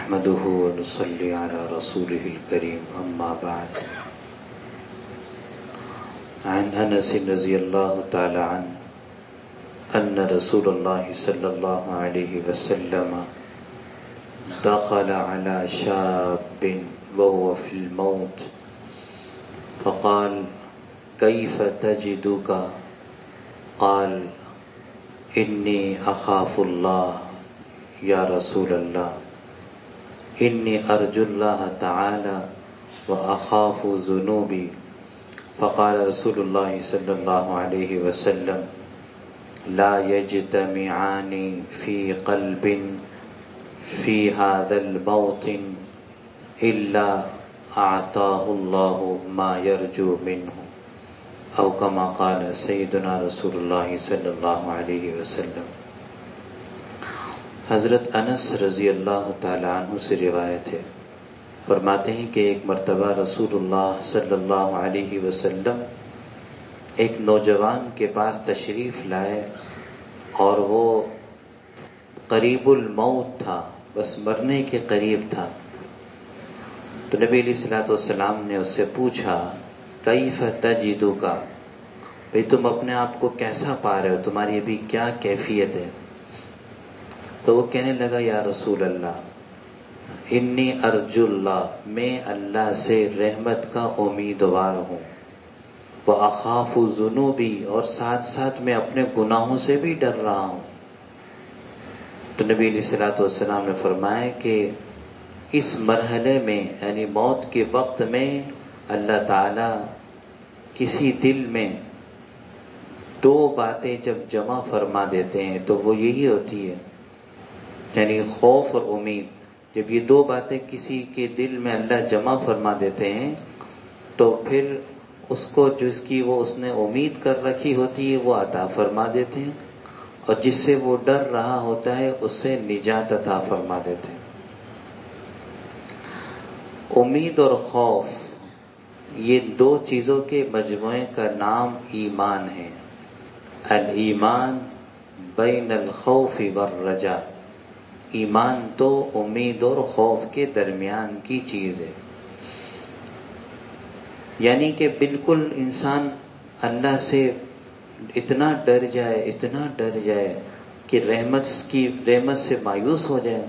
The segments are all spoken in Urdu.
نحمده ونصلي على رسوله الكريم أما بعد. عن أنس رضي الله تعالى عنه أن رسول الله صلى الله عليه وسلم دخل على شاب وهو في الموت فقال كيف تجدك؟ قال إني أخاف الله يا رسول الله، إني أرجو الله تعالى وأخاف ذنوبي. فقال رسول الله صلى الله عليه وسلم لا يجتمعان في قلب في هذا الموطن إلا أعطاه الله ما يرجو منه، أو كما قال سيدنا رسول الله صلى الله عليه وسلم. حضرت انس رضی اللہ تعالی عنہ سے روایت ہے، فرماتے ہیں کہ ایک مرتبہ رسول اللہ صلی اللہ علیہ وسلم ایک نوجوان کے پاس تشریف لائے اور وہ قریب الموت تھا، بس مرنے کے قریب تھا. تو نبی علیہ الصلوۃ والسلام نے اس سے پوچھا کیف تجدک، بھئی تم اپنے آپ کو کیسا پا رہے ہو، تمہاری ابھی کیا کیفیت ہے؟ تو وہ کہنے لگا یا رسول اللہ انی ارجو اللہ، میں اللہ سے رحمت کا امیدوار ہوں، وَأَخَافُ ذُنُوبِي، اور ساتھ ساتھ میں اپنے گناہوں سے بھی ڈر رہا ہوں. تو نبی علیہ الصلوۃ والسلام نے فرمایا کہ اس مرحلے میں یعنی موت کے وقت میں اللہ تعالی کسی دل میں دو باتیں جب جمع فرما دیتے ہیں تو وہ یہی ہوتی ہے، یعنی خوف اور امید. جب یہ دو باتیں کسی کے دل میں اللہ جمع فرما دیتے ہیں تو پھر اس کو جس کی وہ اس نے امید کر رکھی ہوتی ہے وہ عطا فرما دیتے ہیں، اور جس سے وہ ڈر رہا ہوتا ہے اس سے نجات عطا فرما دیتے ہیں. امید اور خوف یہ دو چیزوں کے مجموعے کا نام ایمان ہے. الایمان بین الخوف والرجاء، ایمان تو امید اور خوف کے درمیان کی چیز ہے. یعنی کہ بالکل انسان اللہ سے اتنا ڈر جائے کہ رحمت سے مایوس ہو جائے،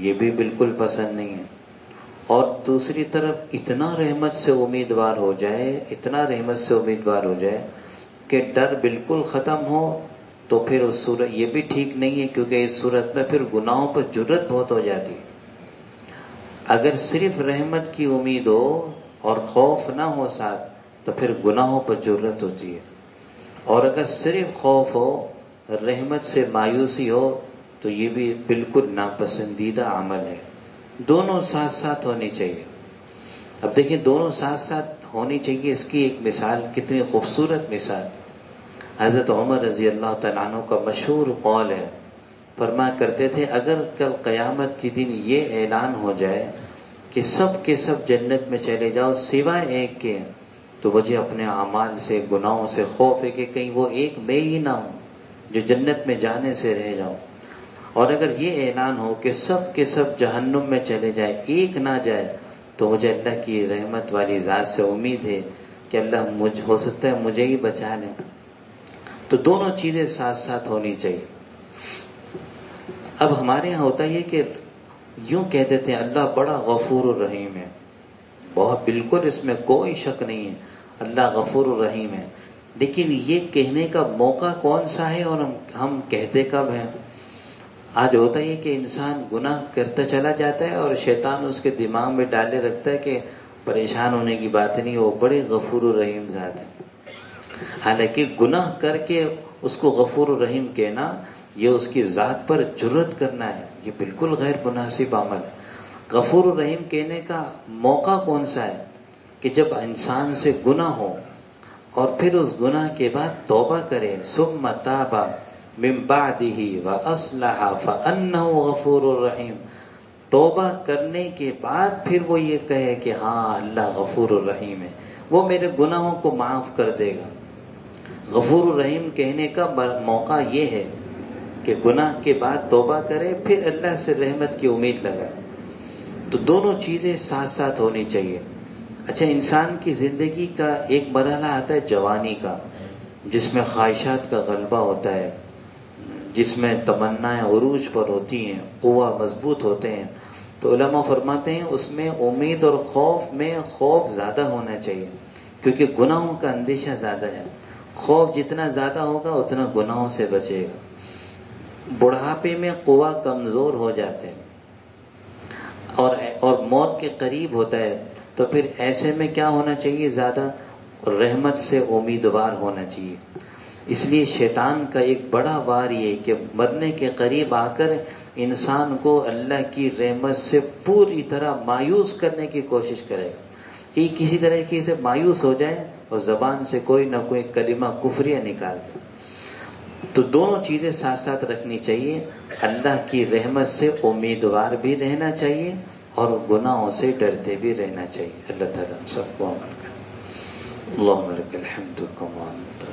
یہ بھی بالکل پسند نہیں ہے. اور دوسری طرف اتنا رحمت سے امیدوار ہو جائے کہ ڈر بالکل ختم ہو، تو پھر اس صورت یہ بھی ٹھیک نہیں ہے، کیونکہ اس صورت میں پھر گناہوں پر جرت بہت ہو جاتی. اگر صرف رحمت کی امید ہو اور خوف نہ ہو ساتھ تو پھر گناہوں پر جرت ہوتی ہے، اور اگر صرف خوف ہو رحمت سے مایوسی ہو تو یہ بھی بالکل ناپسندیدہ عمل ہے. دونوں ساتھ ساتھ ہونی چاہیے. اب دیکھیں دونوں ساتھ ساتھ ہونی چاہیے، اس کی ایک مثال، کتنی خوبصورت مثال. حضرت عمر رضی اللہ تعالیٰ عنہ کا مشہور قول ہے، فرمایا کرتے تھے اگر کل قیامت کے دن یہ اعلان ہو جائے کہ سب کے سب جنت میں چلے جاؤ سوائے ایک کے، تو مجھے اپنے اعمال سے گناہوں سے خوف ہے کہ کہیں وہ ایک میں ہی نہ ہوں جو جنت میں جانے سے رہ جاؤں. اور اگر یہ اعلان ہو کہ سب کے سب جہنم میں چلے جائے ایک نہ جائے، تو مجھے اللہ کی رحمت والی ذات سے امید ہے کہ اللہ ہو سکتا ہے مجھے ہی بچا لیں. تو دونوں چیزیں ساتھ ساتھ ہونی چاہیے. اب ہمارے یہاں ہوتا یہ کہ یوں کہہ دیتے ہیں اللہ بڑا غفور الرحیم ہے، بہت بالکل اس میں کوئی شک نہیں ہے، اللہ غفور الرحیم ہے. لیکن یہ کہنے کا موقع کون سا ہے اور ہم کہتے کب ہیں؟ آج ہوتا ہے کہ انسان گناہ کرتا چلا جاتا ہے اور شیطان اس کے دماغ میں ڈالے رکھتا ہے کہ پریشان ہونے کی بات نہیں، وہ بڑے غفور الرحیم ذات ہے. حالانکہ گناہ کر کے اس کو غفور الرحیم کہنا یہ اس کی ذات پر جرت کرنا ہے، یہ بالکل غیر مناسب عمل ہے. غفور الرحیم کہنے کا موقع کون سا ہے؟ کہ جب انسان سے گناہ ہو اور پھر اس گناہ کے بعد توبہ کرے، ثم تاب من بعدہ واصلح فانہ غفور الرحیم. توبہ کرنے کے بعد پھر وہ یہ کہے کہ ہاں اللہ غفور الرحیم ہے، وہ میرے گناہوں کو معاف کر دے گا. غفور الرحیم کہنے کا موقع یہ ہے کہ گناہ کے بعد توبہ کرے، پھر اللہ سے رحمت کی امید لگائے. تو دونوں چیزیں ساتھ ساتھ ہونی چاہیے. اچھا، انسان کی زندگی کا ایک مرحلہ آتا ہے جوانی کا، جس میں خواہشات کا غلبہ ہوتا ہے، جس میں تمنائیں عروج پر ہوتی ہیں، قوہ مضبوط ہوتے ہیں. تو علماء فرماتے ہیں اس میں امید اور خوف میں خوف زیادہ ہونا چاہیے، کیونکہ گناہوں کا اندیشہ زیادہ ہے. خوف جتنا زیادہ ہوگا اتنا گناہوں سے بچے گا. بڑھاپے میں قوہ کمزور ہو جاتے ہیں اور موت کے قریب ہوتا ہے، تو پھر ایسے میں کیا ہونا چاہیے؟ زیادہ رحمت سے امیدوار ہونا چاہیے. اس لیے شیطان کا ایک بڑا وار یہ کہ مرنے کے قریب آ کر انسان کو اللہ کی رحمت سے پوری طرح مایوس کرنے کی کوشش کرے گا کہ کسی طرح سے مایوس ہو جائے اور زبان سے کوئی نہ کوئی کلمہ کفریہ نکال دے. تو دونوں چیزیں ساتھ ساتھ رکھنی چاہیے. اللہ کی رحمت سے امیدوار بھی رہنا چاہیے اور گناہوں سے ڈرتے بھی رہنا چاہیے. اللہ تعالیٰ ہم سب کو عمل کرے. اللہم لک الحمد کما انت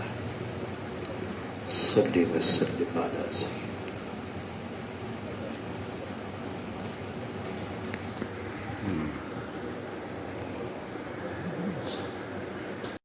صلی وسلم علی سیدنا